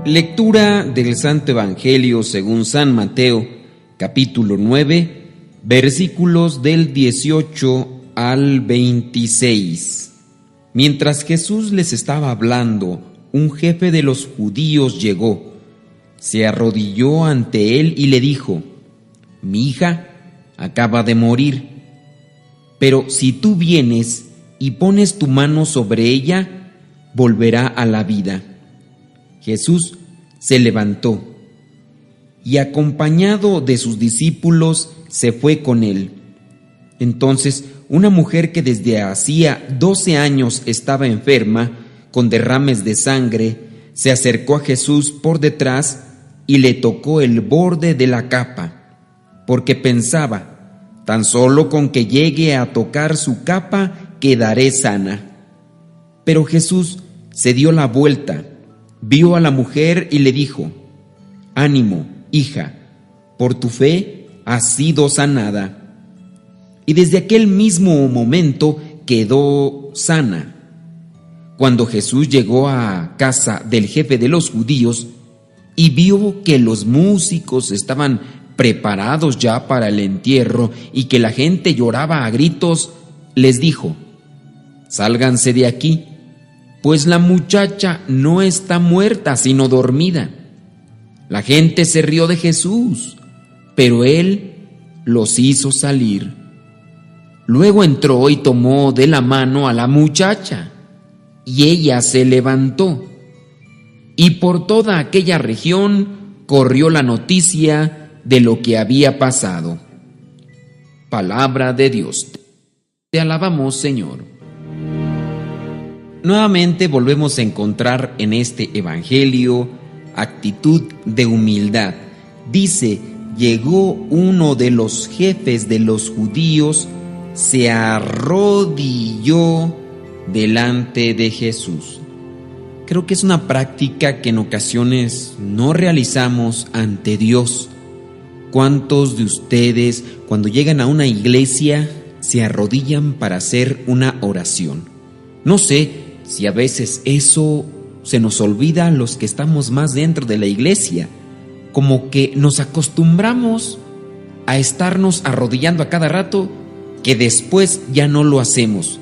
Lectura del Santo Evangelio según San Mateo, capítulo 9, versículos del 18 al 26. Mientras Jesús les estaba hablando, un jefe de los judíos llegó, se arrodilló ante él y le dijo: «Mi hija acaba de morir, pero si tú vienes y pones tu mano sobre ella, volverá a la vida». Jesús se levantó y, acompañado de sus discípulos, se fue con él. Entonces, una mujer que desde hacía 12 años estaba enferma, con derrames de sangre, se acercó a Jesús por detrás y le tocó el borde de la capa, porque pensaba: tan solo con que llegue a tocar su capa, quedaré sana. Pero Jesús se dio la vuelta, vio a la mujer y le dijo: «Ánimo, hija, por tu fe has sido sanada». Y desde aquel mismo momento quedó sana. Cuando Jesús llegó a casa del jefe de los judíos y vio que los músicos estaban preparados ya para el entierro y que la gente lloraba a gritos, les dijo: «Sálganse de aquí, pues la muchacha no está muerta, sino dormida». La gente se rió de Jesús, pero él los hizo salir. Luego entró y tomó de la mano a la muchacha, y ella se levantó. Y por toda aquella región corrió la noticia de lo que había pasado. Palabra de Dios. Te alabamos, Señor. Nuevamente volvemos a encontrar en este evangelio actitud de humildad. Dice: llegó uno de los jefes de los judíos, se arrodilló delante de Jesús. Creo que es una práctica que en ocasiones no realizamos ante Dios. ¿Cuántos de ustedes, cuando llegan a una iglesia, se arrodillan para hacer una oración? No sé si a veces eso se nos olvida a los que estamos más dentro de la iglesia, como que nos acostumbramos a estarnos arrodillando a cada rato, que después ya no lo hacemos.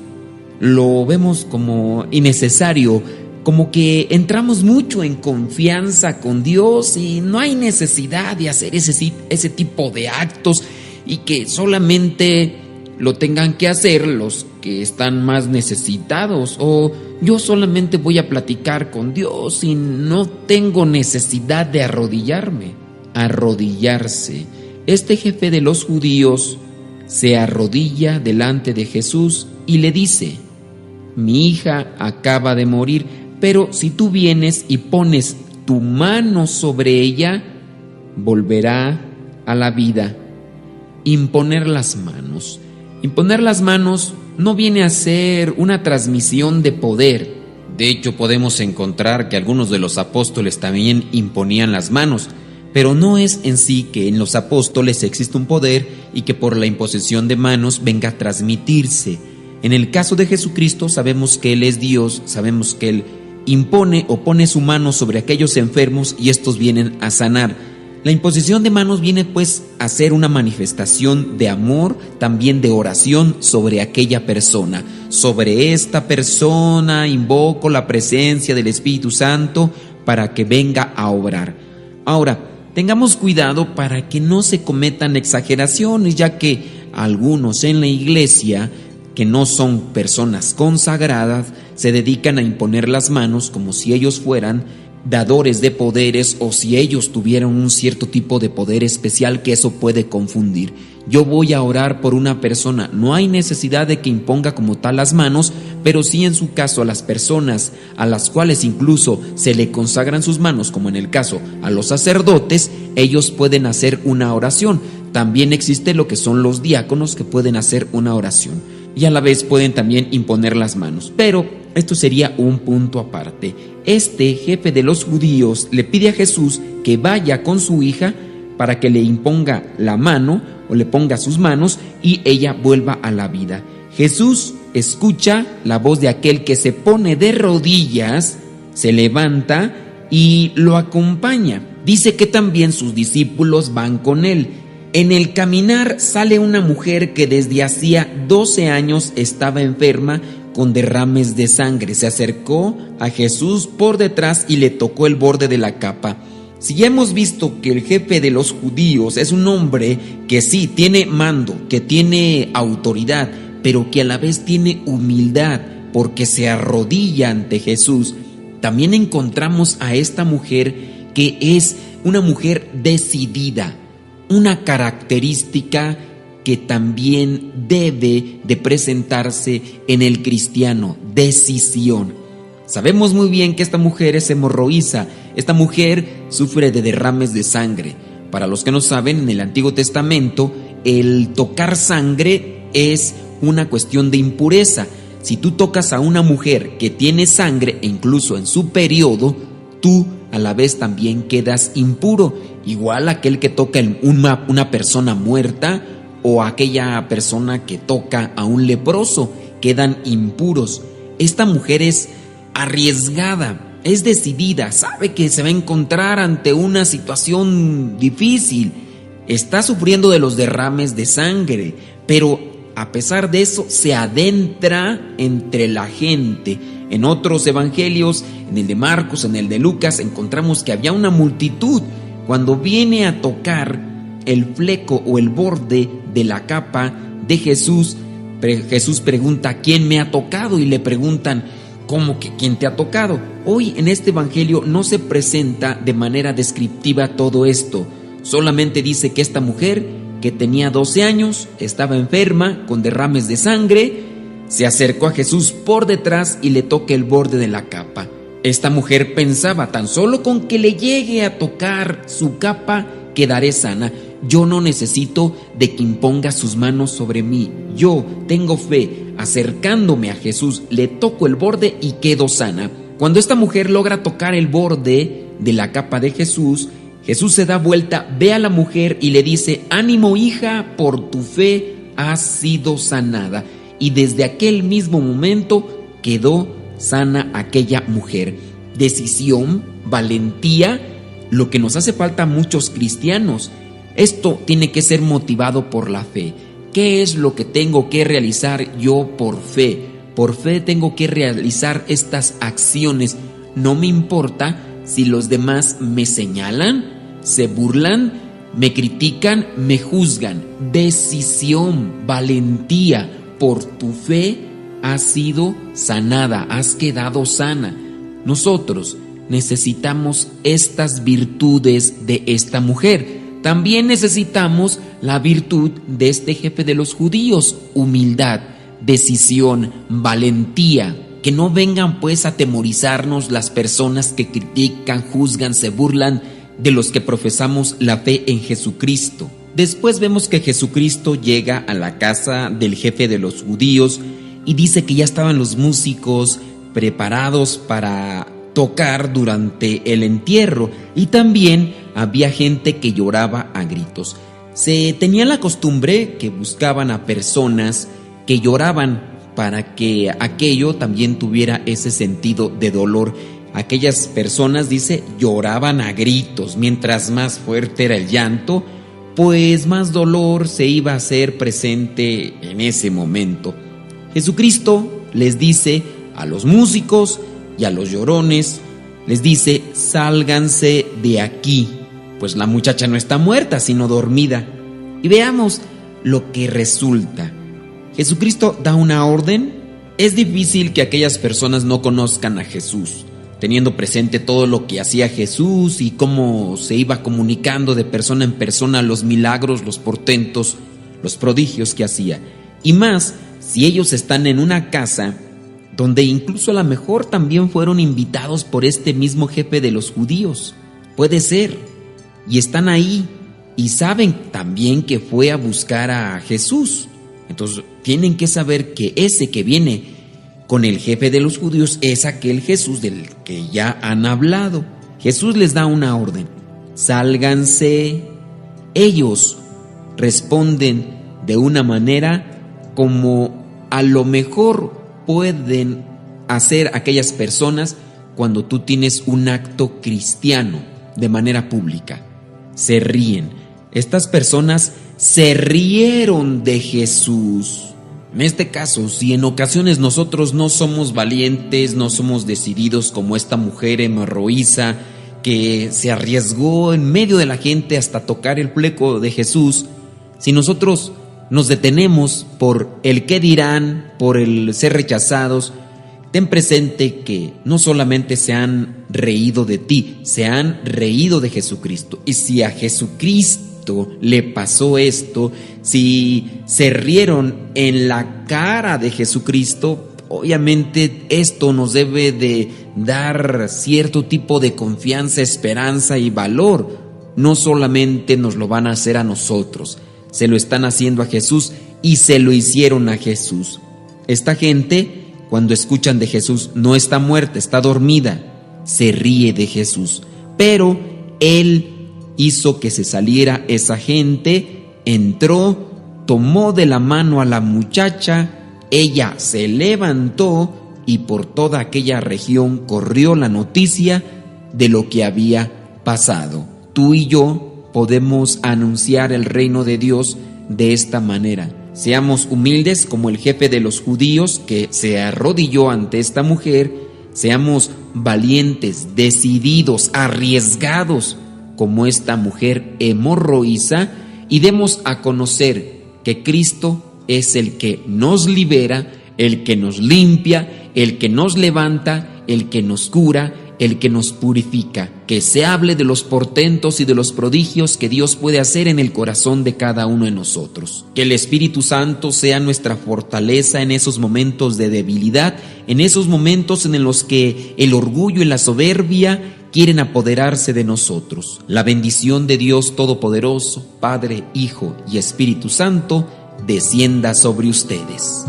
Lo vemos como innecesario, como que entramos mucho en confianza con Dios y no hay necesidad de hacer ese tipo de actos, y que solamente lo tengan que hacer los que están más necesitados, o yo solamente voy a platicar con Dios y no tengo necesidad de arrodillarme. Arrodillarse. Este jefe de los judíos se arrodilla delante de Jesús y le dice: «Mi hija acaba de morir, pero si tú vienes y pones tu mano sobre ella, volverá a la vida». Imponer las manos. Imponer las manos no viene a ser una transmisión de poder. De hecho, podemos encontrar que algunos de los apóstoles también imponían las manos, pero no es en sí que en los apóstoles existe un poder y que por la imposición de manos venga a transmitirse. En el caso de Jesucristo sabemos que Él es Dios, sabemos que Él impone o pone su mano sobre aquellos enfermos y estos vienen a sanar. La imposición de manos viene pues a ser una manifestación de amor, también de oración sobre aquella persona. Sobre esta persona invoco la presencia del Espíritu Santo para que venga a obrar. Ahora, tengamos cuidado para que no se cometan exageraciones, ya que algunos en la iglesia, que no son personas consagradas, se dedican a imponer las manos como si ellos fueran dadores de poderes o si ellos tuvieran un cierto tipo de poder especial, que eso puede confundir. Yo voy a orar por una persona, no hay necesidad de que imponga como tal las manos, pero sí en su caso a las personas a las cuales incluso se le consagran sus manos, como en el caso a los sacerdotes, ellos pueden hacer una oración. También existe lo que son los diáconos, que pueden hacer una oración y a la vez pueden también imponer las manos, pero esto sería un punto aparte. Este jefe de los judíos le pide a Jesús que vaya con su hija para que le imponga la mano o le ponga sus manos y ella vuelva a la vida. Jesús escucha la voz de aquel que se pone de rodillas, se levanta y lo acompaña. Dice que también sus discípulos van con él. En el caminar sale una mujer que desde hacía 12 años estaba enferma con derrames de sangre. Se acercó a Jesús por detrás y le tocó el borde de la capa. Si ya hemos visto que el jefe de los judíos es un hombre que sí tiene mando, que tiene autoridad, pero que a la vez tiene humildad porque se arrodilla ante Jesús, también encontramos a esta mujer que es una mujer decidida, una característica que también debe de presentarse en el cristiano: decisión. Sabemos muy bien que esta mujer es hemorroísa, esta mujer sufre de derrames de sangre. Para los que no saben, en el Antiguo Testamento, el tocar sangre es una cuestión de impureza. Si tú tocas a una mujer que tiene sangre, e incluso en su periodo, tú a la vez también quedas impuro. Igual aquel que toca una persona muerta o aquella persona que toca a un leproso, quedan impuros. Esta mujer es arriesgada, es decidida, sabe que se va a encontrar ante una situación difícil, está sufriendo de los derrames de sangre, pero a pesar de eso se adentra entre la gente. En otros evangelios, en el de Marcos, en el de Lucas, encontramos que había una multitud. Cuando viene a tocar el fleco o el borde de la capa de Jesús, Jesús pregunta: ¿quién me ha tocado? Y le preguntan: ¿cómo que quién te ha tocado? Hoy en este evangelio no se presenta de manera descriptiva todo esto. Solamente dice que esta mujer, que tenía 12 años, estaba enferma con derrames de sangre, se acercó a Jesús por detrás y le toca el borde de la capa. Esta mujer pensaba: tan solo con que le llegue a tocar su capa, quedaré sana. Yo no necesito de que imponga sus manos sobre mí. Yo tengo fe. Acercándome a Jesús, le toco el borde y quedo sana. Cuando esta mujer logra tocar el borde de la capa de Jesús, Jesús se da vuelta, ve a la mujer y le dice: ánimo, hija, por tu fe has sido sanada. Y desde aquel mismo momento quedó sana aquella mujer. Decisión, valentía, lo que nos hace falta a muchos cristianos. Esto tiene que ser motivado por la fe. ¿Qué es lo que tengo que realizar yo por fe? Por fe tengo que realizar estas acciones. No me importa si los demás me señalan, se burlan, me critican, me juzgan. Decisión, valentía. Por tu fe has sido sanada, has quedado sana. Nosotros necesitamos estas virtudes de esta mujer. También necesitamos la virtud de este jefe de los judíos: humildad, decisión, valentía. Que no vengan pues a atemorizarnos las personas que critican, juzgan, se burlan de los que profesamos la fe en Jesucristo. Después vemos que Jesucristo llega a la casa del jefe de los judíos y dice que ya estaban los músicos preparados para tocar durante el entierro, y también había gente que lloraba a gritos. Se tenía la costumbre que buscaban a personas que lloraban para que aquello también tuviera ese sentido de dolor. Aquellas personas, dice, lloraban a gritos. Mientras más fuerte era el llanto, pues más dolor se iba a hacer presente en ese momento. Jesucristo les dice a los músicos y a los llorones, les dice: sálganse de aquí, pues la muchacha no está muerta, sino dormida. Y veamos lo que resulta. Jesucristo da una orden. Es difícil que aquellas personas no conozcan a Jesús, teniendo presente todo lo que hacía Jesús y cómo se iba comunicando de persona en persona los milagros, los portentos, los prodigios que hacía. Y más si ellos están en una casa donde incluso a lo mejor también fueron invitados por este mismo jefe de los judíos. Puede ser. Y están ahí y saben también que fue a buscar a Jesús. Entonces tienen que saber que ese que viene con el jefe de los judíos es aquel Jesús del que ya han hablado. Jesús les da una orden: sálganse. Ellos responden de una manera como a lo mejor pueden hacer aquellas personas cuando tú tienes un acto cristiano de manera pública. Se ríen. Estas personas se rieron de Jesús. En este caso, si en ocasiones nosotros no somos valientes, no somos decididos como esta mujer hemorroísa que se arriesgó en medio de la gente hasta tocar el fleco de Jesús, si nosotros nos detenemos por el qué dirán, por el ser rechazados, ten presente que no solamente se han reído de ti, se han reído de Jesucristo. Y si a Jesucristo le pasó esto, si se rieron en la cara de Jesucristo, obviamente esto nos debe de dar cierto tipo de confianza, esperanza y valor. No solamente nos lo van a hacer a nosotros, se lo están haciendo a Jesús y se lo hicieron a Jesús. Esta gente, cuando escuchan de Jesús, no está muerta, está dormida, se ríe de Jesús. Pero Él hizo que se saliera esa gente, entró, tomó de la mano a la muchacha, ella se levantó y por toda aquella región corrió la noticia de lo que había pasado. Tú y yo podemos anunciar el reino de Dios de esta manera. Seamos humildes como el jefe de los judíos que se arrodilló ante esta mujer. Seamos valientes, decididos, arriesgados como esta mujer hemorroísa y demos a conocer que Cristo es el que nos libera, el que nos limpia, el que nos levanta, el que nos cura, el que nos purifica. Que se hable de los portentos y de los prodigios que Dios puede hacer en el corazón de cada uno de nosotros. Que el Espíritu Santo sea nuestra fortaleza en esos momentos de debilidad, en esos momentos en los que el orgullo y la soberbia quieren apoderarse de nosotros. La bendición de Dios Todopoderoso, Padre, Hijo y Espíritu Santo, descienda sobre ustedes.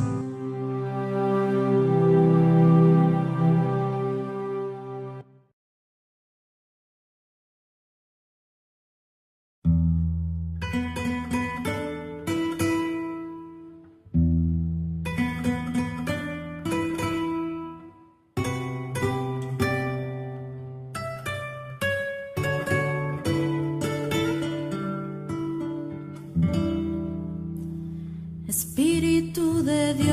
Espíritu de Dios.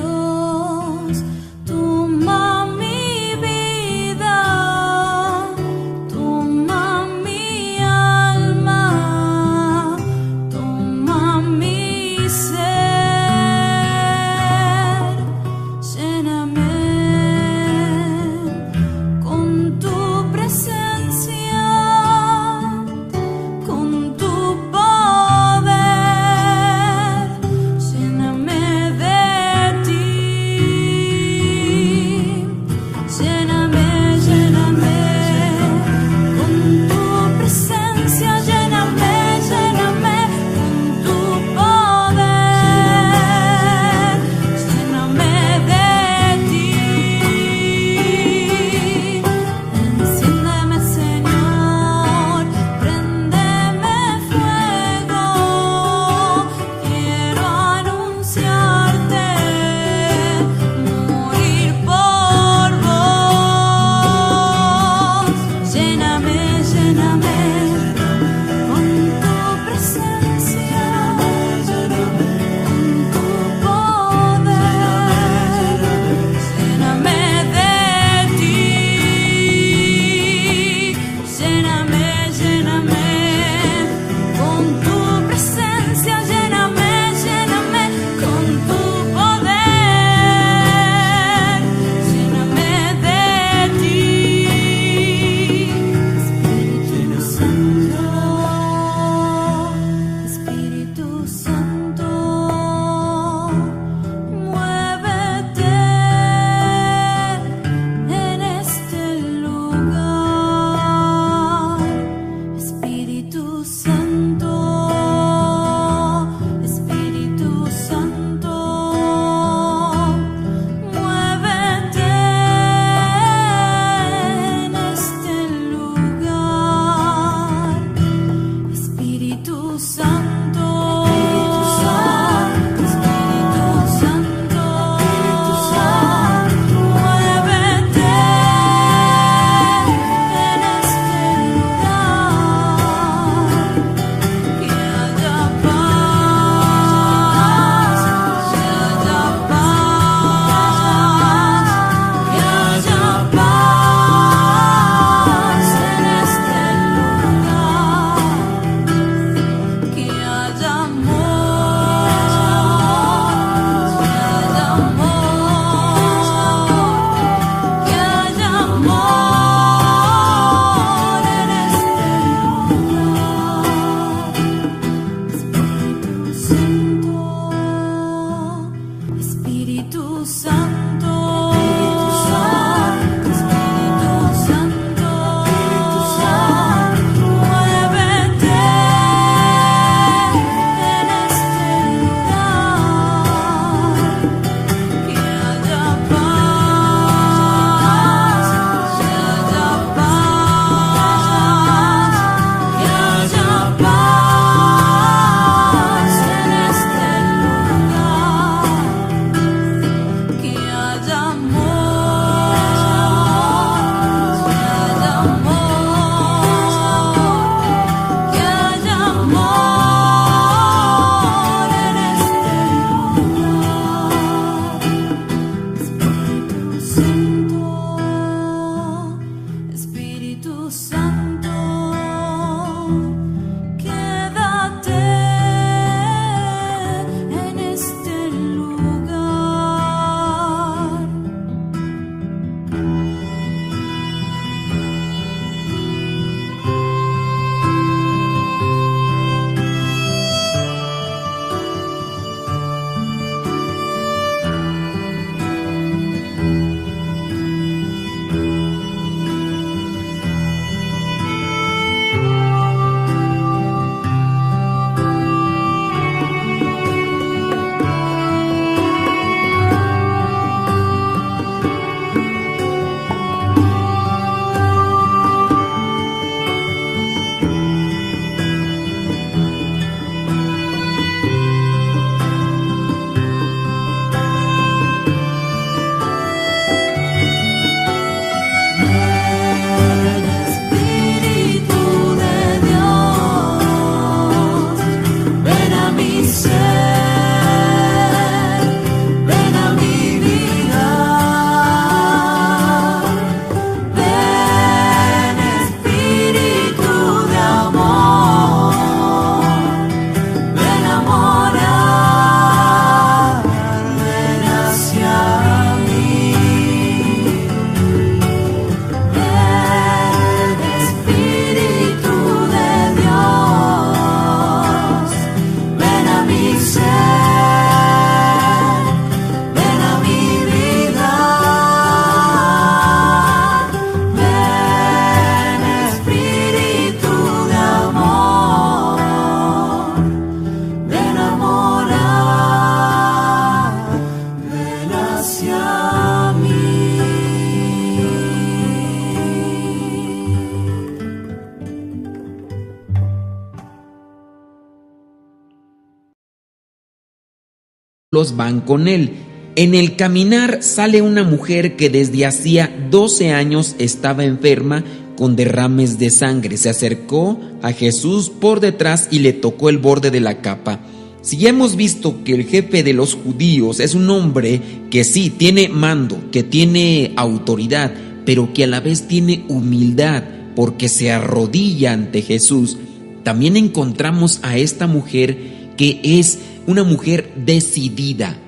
Van con él. En el caminar sale una mujer que desde hacía 12 años estaba enferma con derrames de sangre. Se acercó a Jesús por detrás y le tocó el borde de la capa. Si ya hemos visto que el jefe de los judíos es un hombre que sí tiene mando, que tiene autoridad, pero que a la vez tiene humildad porque se arrodilla ante Jesús, también encontramos a esta mujer que es una mujer decidida,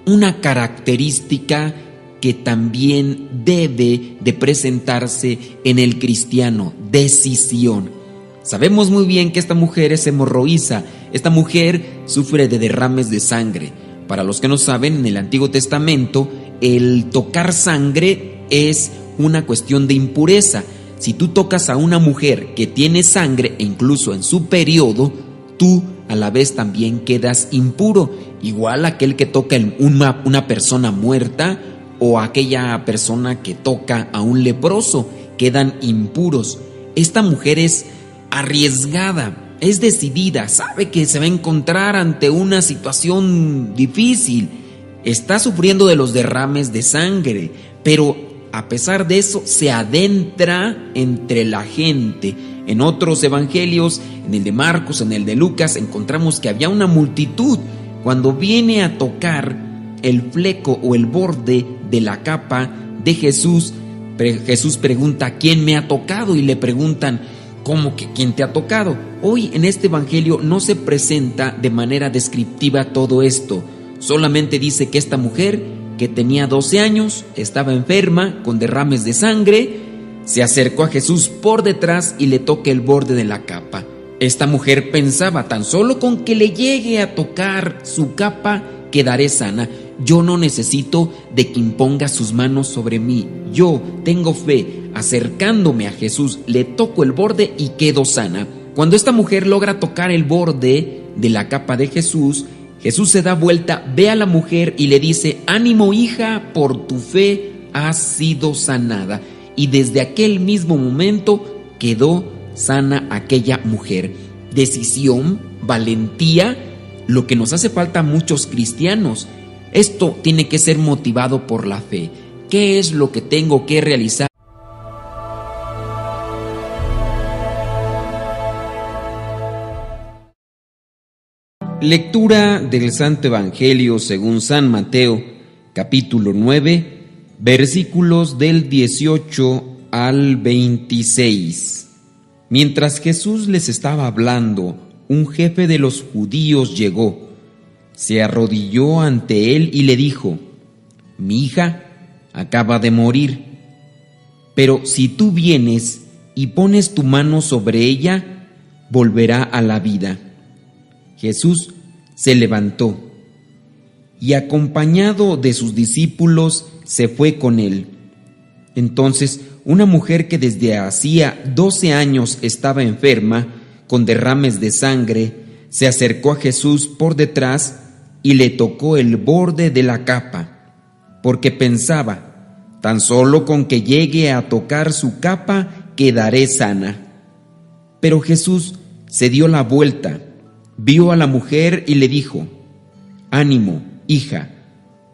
una característica que también debe de presentarse en el cristiano: decisión. Sabemos muy bien que esta mujer es hemorroísa, esta mujer sufre de derrames de sangre. Para los que no saben, en el Antiguo Testamento, el tocar sangre es una cuestión de impureza. Si tú tocas a una mujer que tiene sangre, e incluso en su periodo, tú a la vez también quedas impuro. Igual aquel que toca una persona muerta o aquella persona que toca a un leproso, quedan impuros. Esta mujer es arriesgada, es decidida, sabe que se va a encontrar ante una situación difícil, está sufriendo de los derrames de sangre, pero a pesar de eso se adentra entre la gente. En otros evangelios, en el de Marcos, en el de Lucas, encontramos que había una multitud. Cuando viene a tocar el fleco o el borde de la capa de Jesús, Jesús pregunta: ¿quién me ha tocado? Y le preguntan: ¿cómo que quién te ha tocado? Hoy en este evangelio no se presenta de manera descriptiva todo esto. Solamente dice que esta mujer, que tenía 12 años, estaba enferma con derrames de sangre, se acercó a Jesús por detrás y le toca el borde de la capa. Esta mujer pensaba: tan solo con que le llegue a tocar su capa quedaré sana. yo no necesito de que imponga sus manos sobre mí. Yo tengo fe. Acercándome a Jesús, le toco el borde y quedo sana. Cuando esta mujer logra tocar el borde de la capa de Jesús, Jesús se da vuelta, ve a la mujer y le dice: ánimo, hija, por tu fe has sido sanada. Y desde aquel mismo momento quedó sana aquella mujer. Decisión, valentía, lo que nos hace falta a muchos cristianos. Esto tiene que ser motivado por la fe. ¿Qué es lo que tengo que realizar? Lectura del Santo Evangelio según San Mateo, capítulo 9, versículos del 18 al 26. Mientras Jesús les estaba hablando, un jefe de los judíos llegó, se arrodilló ante él y le dijo: mi hija acaba de morir, pero si tú vienes y pones tu mano sobre ella, volverá a la vida. Jesús se levantó y, acompañado de sus discípulos, se fue con él. Entonces, una mujer que desde hacía 12 años estaba enferma, con derrames de sangre, se acercó a Jesús por detrás y le tocó el borde de la capa, porque pensaba: tan solo con que llegue a tocar su capa, quedaré sana. Pero Jesús se dio la vuelta, vio a la mujer y le dijo: ánimo, hija,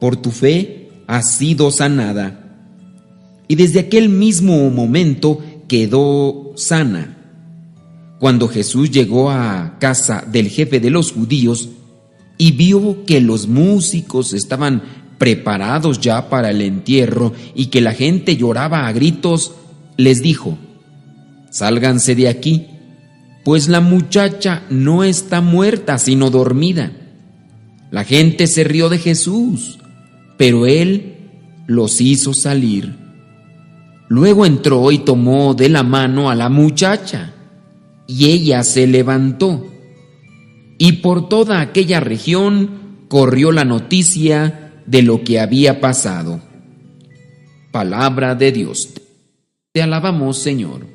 por tu fe has sido sanada. Y desde aquel mismo momento quedó sana. Cuando Jesús llegó a casa del jefe de los judíos y vio que los músicos estaban preparados ya para el entierro y que la gente lloraba a gritos, les dijo: sálganse de aquí, pues la muchacha no está muerta, sino dormida. La gente se rió de Jesús, pero él los hizo salir. Luego entró y tomó de la mano a la muchacha, y ella se levantó. Y por toda aquella región corrió la noticia de lo que había pasado. Palabra de Dios. Te alabamos, Señor.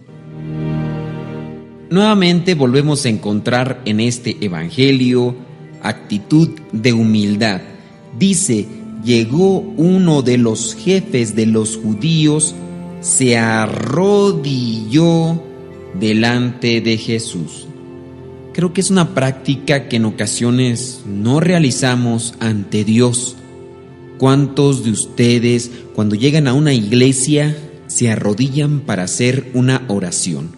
Nuevamente volvemos a encontrar en este evangelio actitud de humildad. Dice: llegó uno de los jefes de los judíos, se arrodilló delante de Jesús. Creo que es una práctica que en ocasiones no realizamos ante Dios. ¿Cuántos de ustedes, cuando llegan a una iglesia, se arrodillan para hacer una oración?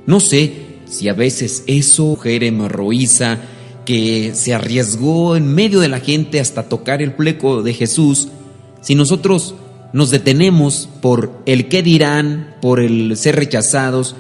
No sé si a veces eso, mujer hemorroísa que se arriesgó en medio de la gente hasta tocar el fleco de Jesús, si nosotros nos detenemos por el qué dirán, por el ser rechazados,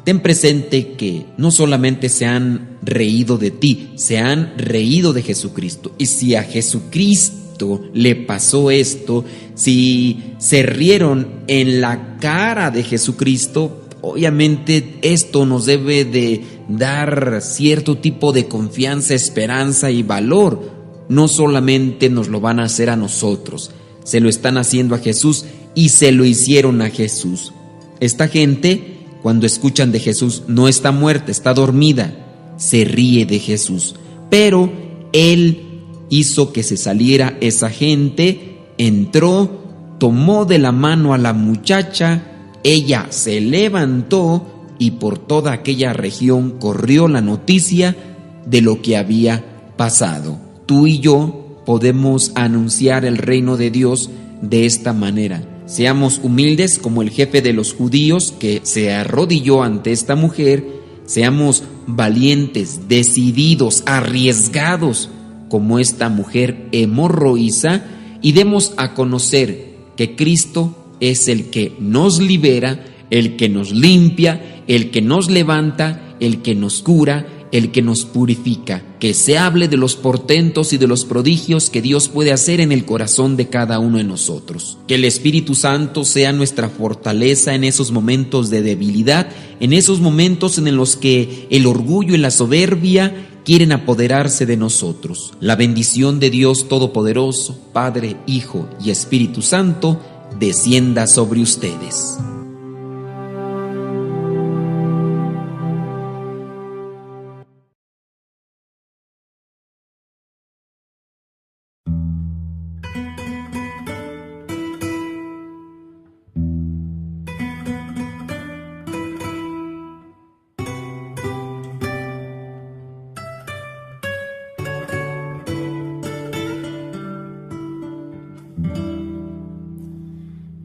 ten presente que no solamente se han reído de ti, se han reído de Jesucristo. Y si a Jesucristo le pasó esto, si se rieron en la cara de Jesucristo, obviamente esto nos debe de dar cierto tipo de confianza, esperanza y valor. No solamente nos lo van a hacer a nosotros, se lo están haciendo a Jesús y se lo hicieron a Jesús. Esta gente, cuando escuchan de Jesús, no está muerta, está dormida, se ríe de Jesús. Pero Él hizo que se saliera esa gente, entró, tomó de la mano a la muchacha, ella se levantó y por toda aquella región corrió la noticia de lo que había pasado. Tú y yo podemos anunciar el reino de Dios de esta manera. Seamos humildes como el jefe de los judíos que se arrodilló ante esta mujer. Seamos valientes, decididos, arriesgados como esta mujer hemorroísa y demos a conocer que Cristo es el que nos libera, el que nos limpia, el que nos levanta, el que nos cura, el que nos purifica. Que se hable de los portentos y de los prodigios que Dios puede hacer en el corazón de cada uno de nosotros. Que el Espíritu Santo sea nuestra fortaleza en esos momentos de debilidad, en esos momentos en los que el orgullo y la soberbia quieren apoderarse de nosotros. La bendición de Dios Todopoderoso, Padre, Hijo y Espíritu Santo, descienda sobre ustedes.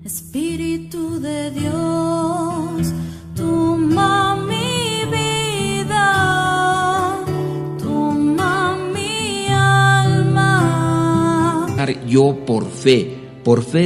Espíritu de Dios, toma mi vida, toma mi alma. Yo por fe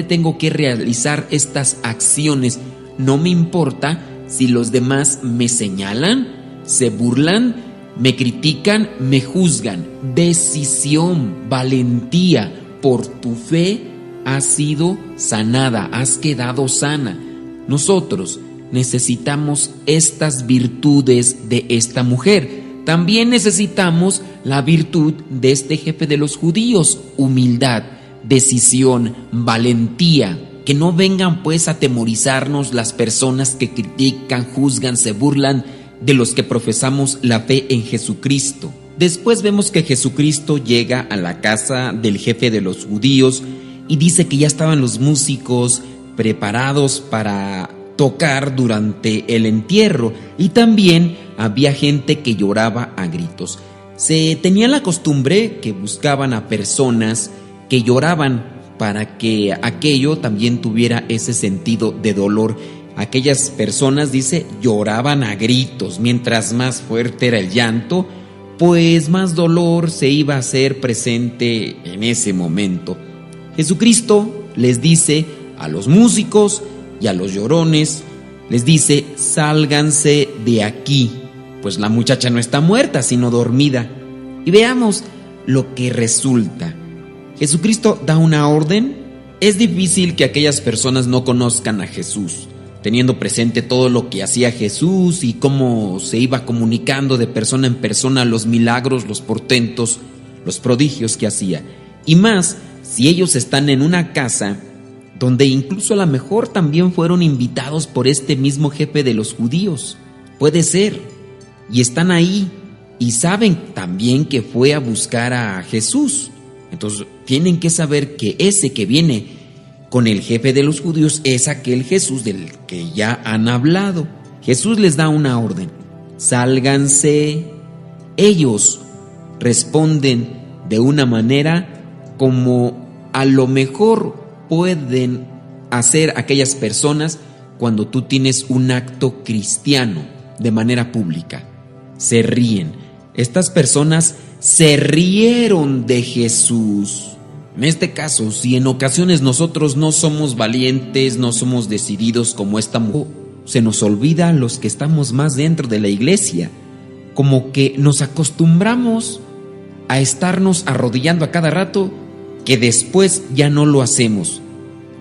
tengo que realizar estas acciones. No me importa si los demás me señalan, se burlan, me critican, me juzgan. Decisión, valentía. Por tu fe has sido sanada, has quedado sana. Nosotros necesitamos estas virtudes de esta mujer. También necesitamos la virtud de este jefe de los judíos: humildad, decisión, valentía. Que no vengan pues a atemorizarnos las personas que critican, juzgan, se burlan de los que profesamos la fe en Jesucristo. Después vemos que Jesucristo llega a la casa del jefe de los judíos y dice que ya estaban los músicos preparados para tocar durante el entierro, y también había gente que lloraba a gritos. Se tenía la costumbre que buscaban a personas que lloraban para que aquello también tuviera ese sentido de dolor. Aquellas personas, dice, lloraban a gritos. Mientras más fuerte era el llanto, pues más dolor se iba a hacer presente en ese momento. Jesucristo les dice a los músicos y a los llorones, les dice: sálganse de aquí, pues la muchacha no está muerta, sino dormida. Y veamos lo que resulta. Jesucristo da una orden. Es difícil que aquellas personas no conozcan a Jesús, teniendo presente todo lo que hacía Jesús y cómo se iba comunicando de persona en persona, los milagros, los portentos, los prodigios que hacía. Y más si ellos están en una casa donde incluso a lo mejor también fueron invitados por este mismo jefe de los judíos. Puede ser. Y están ahí y saben también que fue a buscar a Jesús. Entonces tienen que saber que ese que viene con el jefe de los judíos es aquel Jesús del que ya han hablado. Jesús les da una orden: sálganse. Ellos responden de una manera como a lo mejor pueden hacer aquellas personas cuando tú tienes un acto cristiano de manera pública. Se ríen. Estas personas se rieron de Jesús. En este caso, si en ocasiones nosotros no somos valientes, no somos decididos como esta mujer, se nos olvida a los que estamos más dentro de la iglesia, como que nos acostumbramos a estarnos arrodillando a cada rato, que después ya no lo hacemos.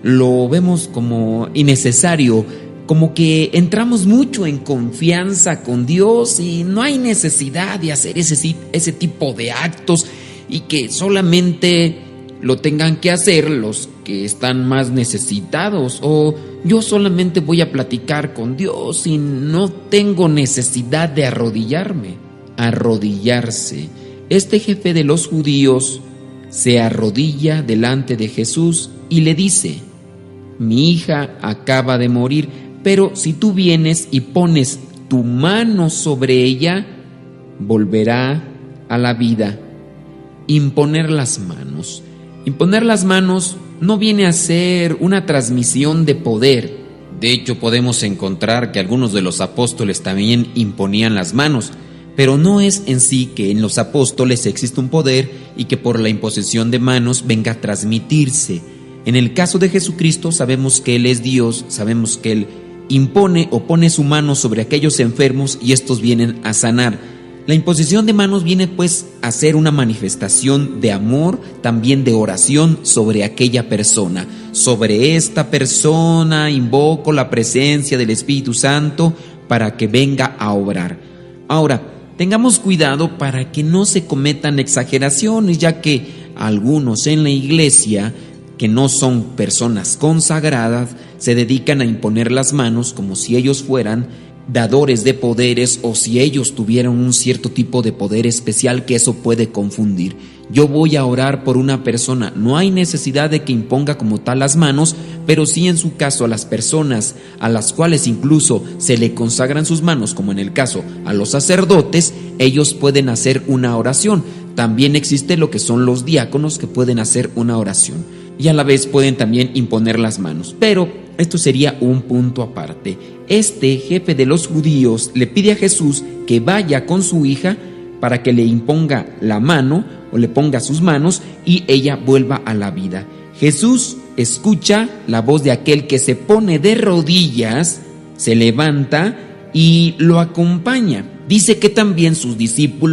Lo vemos como innecesario, como que entramos mucho en confianza con Dios y no hay necesidad de hacer ese tipo de actos, y que solamente lo tengan que hacer los que están más necesitados, o yo solamente voy a platicar con Dios y no tengo necesidad de arrodillarme. Arrodillarse. Este jefe de los judíos se arrodilla delante de Jesús y le dice: mi hija acaba de morir, pero si tú vienes y pones tu mano sobre ella, volverá a la vida. Imponer las manos. Imponer las manos no viene a ser una transmisión de poder. De hecho, podemos encontrar que algunos de los apóstoles también imponían las manos, pero no es en sí que en los apóstoles existe un poder y que por la imposición de manos venga a transmitirse. En el caso de Jesucristo sabemos que Él es Dios, sabemos que Él impone o pone su mano sobre aquellos enfermos y estos vienen a sanar. La imposición de manos viene pues a ser una manifestación de amor, también de oración sobre aquella persona. Sobre esta persona invoco la presencia del Espíritu Santo para que venga a obrar. Ahora, tengamos cuidado para que no se cometan exageraciones, ya que algunos en la iglesia, que no son personas consagradas, se dedican a imponer las manos como si ellos fueran dadores de poderes o si ellos tuvieran un cierto tipo de poder especial, que eso puede confundir. Yo voy a orar por una persona, no hay necesidad de que imponga como tal las manos, pero sí en su caso a las personas a las cuales incluso se le consagran sus manos, como en el caso a los sacerdotes, ellos pueden hacer una oración. También existe lo que son los diáconos, que pueden hacer una oración y a la vez pueden también imponer las manos, pero esto sería un punto aparte. Este jefe de los judíos le pide a Jesús que vaya con su hija para que le imponga la mano o le ponga sus manos y ella vuelva a la vida. Jesús escucha la voz de aquel que se pone de rodillas, se levanta y lo acompaña. Dice que también sus discípulos